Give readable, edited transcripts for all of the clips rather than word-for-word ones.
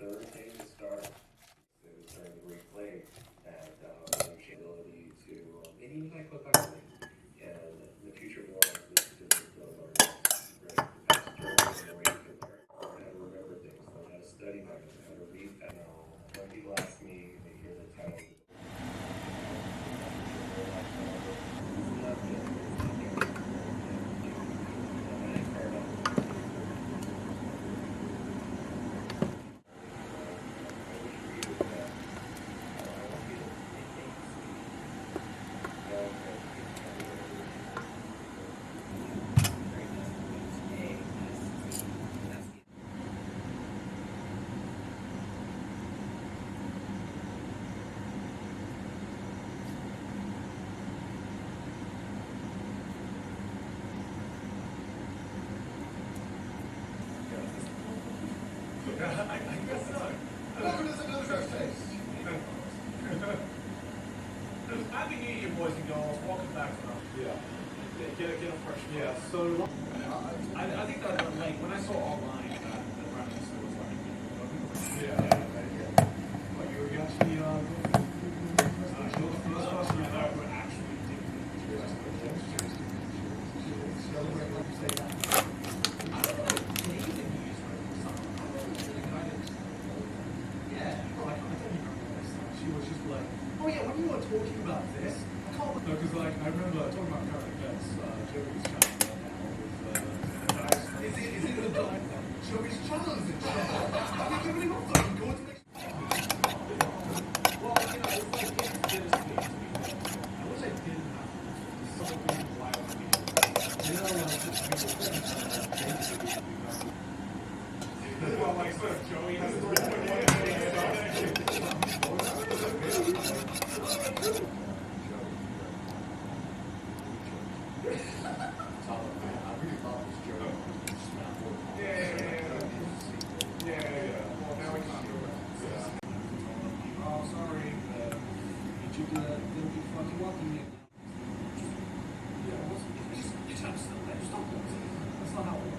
Thursday to start. It was during the Great Plague, and ability to, and even I cook on it. And in the future, we'll learn right? Past journeys and the way you can learn how to remember things, learn how to study them, how to read them. When people ask me, they hear the title. I guess not. Welcome to another first taste. Happy New Year, boys and girls. Welcome back to us. Yeah. Get a fresh. Yeah. So I think that like when I saw online that the practice was like. Yeah. But you actually those of us who were actually celebrate like you say that. I don't know. Canadian New Year's she was just like, oh yeah, when you were talking about this, I can't remember, because like, I remember talking about current events, Joey's channel right now is it a dive? Joey's channel is a channel. I think everybody got fucking go to next. Well, you know, it's like, it's bittersweet to me. I wish I didn't have so many wild people. You know, like, well, like, sort of Joey has his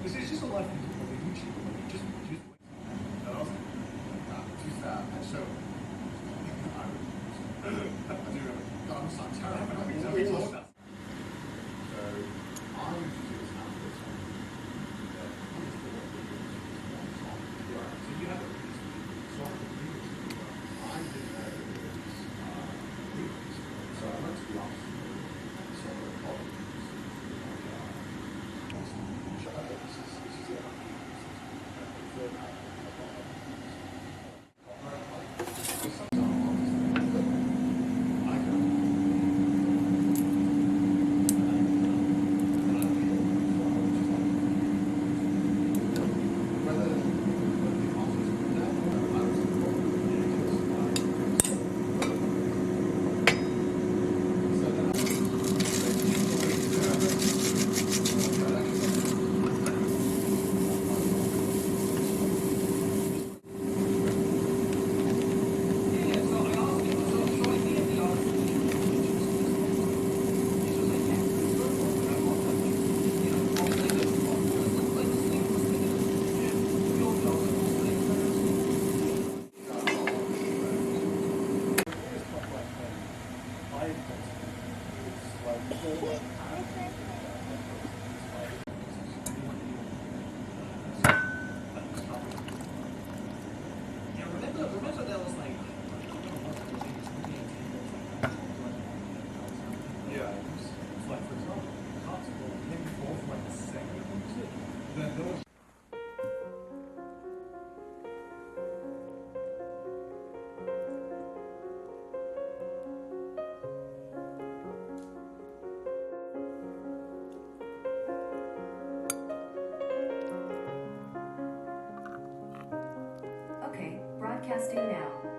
this is just a life of YouTube. Just wait. So, I'm so terrible. Remember that was like, yeah, it's like for example, constable maybe fall from like the second music, then those. Okay, broadcasting now.